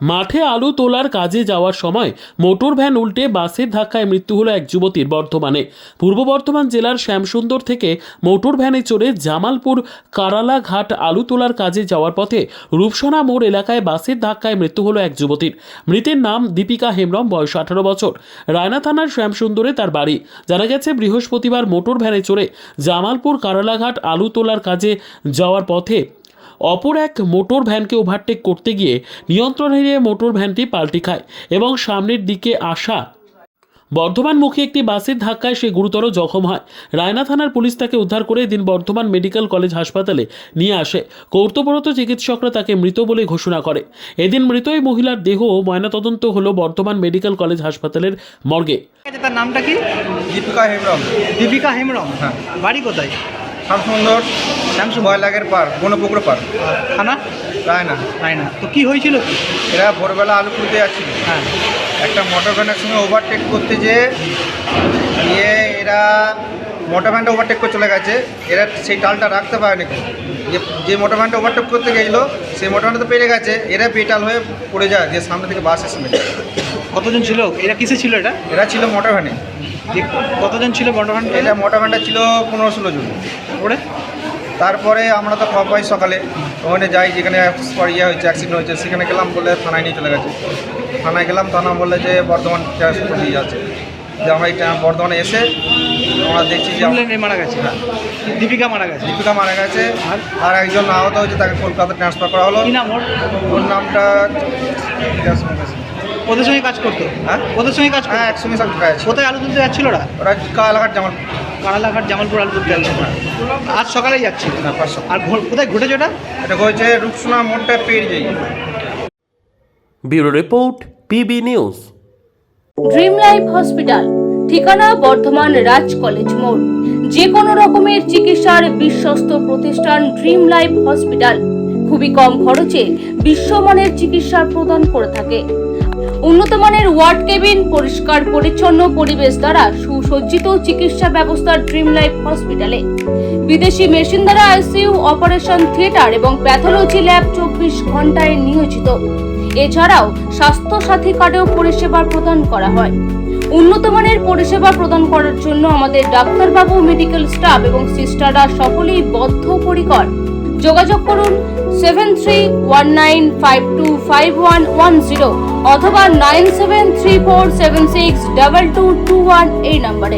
মাঠে আলু তোলার কাজে যাওয়ার সময় মোটর ভ্যান উল্টে বাসের ধাক্কায় মৃত্যু হলো এক যুবতীর বর্ধমানে। পূর্ব বর্ধমান জেলার শ্যামসুন্দর থেকে মোটর ভ্যানে চড়ে জামালপুর কারালাঘাট আলু তোলার কাজে যাওয়ার পথে রূপসোনা মোড় এলাকায় বাসের ধাক্কায় মৃত্যু হলো এক যুবতীর। মৃতের নাম দীপিকা হেমব্রম, বয়স 18 বছর। রায়না থানার শ্যামসুন্দরে তার বাড়ি। জানা গেছে, বৃহস্পতিবার মোটর ভ্যানে চড়ে জামালপুর কারালাঘাট আলু তোলার কাজে যাওয়ার পথে অপর এক মোটর ভ্যানকে ওভারটেক করতে গিয়ে নিয়ন্ত্রণ হারিয়ে মোটর ভ্যানটি পাল্টি খায় এবং সামনের দিকে আসা বর্ধমানমুখী একটি বাসের ধাক্কায় সে গুরুতর জখম হয়। রায়না থানার পুলিশ তাকে উদ্ধার করে এদিন বর্ধমান মেডিকেল কলেজ হাসপাতালে নিয়ে আসে। কর্তব্যরত চিকিৎসকরা তাকে মৃত বলে ঘোষণা করে। এদিন মৃত এই মহিলার দেহ ময়নাতদন্ত হলো বর্ধমান মেডিকেল কলেজ হাসপাতালের মর্গে। তার নামটা কি? দীপিকা হেমব্রম। দীপিকা হেমব্রম। হ্যাঁ। বাড়ি কোথায়? শ্যামসুন্দর, বয়লাগের পার, বনপুকুর পার, থানা রায়না। রায়না। তো কি হয়েছিল কি? এরা ভোরবেলা আলু তুলতে যাচ্ছিল, হ্যাঁ, একটা মোটর ভ্যানের সঙ্গে ওভারটেক করতে যেয়ে এরা মোটর ভ্যানটা ওভারটেক করে চলে গেছে। এরা সেই টালটা রাখতে পারেনি। যে মোটর ভ্যানটা ওভারটেক করতে গেছিলো সেই মোটর ভ্যানটা তো পেরে গেছে, এরা বেটাল হয়ে পড়ে যায়, যে সামনে থেকে বাস এসে মেরে। কতজন ছিল? এরা কিসে ছিল? এরা ছিল মোটর ভ্যানে। কতজন ছিল মোটর ভ্যান? এটা মোটর ভ্যানটা ছিল 15-16 জন। তারপরে আমরা তো খবর পাই সকালে, ওখানে যাই যেখানে হয়েছে, অ্যাক্সিডেন্ট হয়েছে, সেখানে গেলাম, বলে থানায় নিয়ে চলে গেছে। থানায় গেলাম, থানা বললে যে বর্ধমান ট্রান্সপোর্ট নিয়ে যাচ্ছে। যে আমরা এই বর্ধমানে এসে আমরা দেখছি যে মারা গেছে। হ্যাঁ, দীপিকা মারা গেছে। দীপিকা মারা গেছে, আর একজন আহত হয়েছে, তাকে কলকাতা ট্রান্সফার করা হলো। কি নাম ওর? ওর নামটা ওদের সঙ্গে কাজ করতো? হ্যাঁ, ওদের সঙ্গে কাজ? হ্যাঁ, একসঙ্গে সব কাজ। কোথায় আলু তুলতে যাচ্ছিল ওরা? কালাঘাট জামাল, কারালাঘাট জামালপুর আলু তুলতে যাচ্ছিল। আজ সকালেই যাচ্ছিল। হ্যাঁ, 500। আর কোথায় ঘটেছে ওটা? এটা হয়েছে রূপসোনা মোড়টা পেরিয়ে যাই। Bureau report, PB news. Dream life hospital, ঠিকানা বর্ধমান রাজ কলেজ মোড়। যে কোনো রকমের চিকিৎসার বিশ্বস্ত প্রতিষ্ঠান ড্রিম লাইফ হসপিটাল খুবই কম খরচে বিশ্বমানের চিকিৎসা প্রদান করে থাকে। উন্নত মানের ওয়ার্ড কেবিন, পরিষ্কার পরিচ্ছন্ন পরিবেশ দ্বারা সুসজ্জিত চিকিৎসা ব্যবস্থা ড্রিম লাইফ হসপিটালে। বিদেশি মেশিন দ্বারা আইসিইউ, অপারেশন থিয়েটার এবং প্যাথোলজি ল্যাব 24 ঘন্টায় নিয়োজিত। এছাড়াও স্বাস্থ্য সাথী কার্ডেও পরিষেবা প্রদান করা হয়। উন্নত মানের পরিষেবা প্রদান করার জন্য আমাদের ডাক্তারবাবু, মেডিকেল স্টাফ এবং সিস্টাররা সকলেই বদ্ধপরিকর। যোগাযোগ করুন 7319525110 অথবা 9734762221 এই নম্বরে।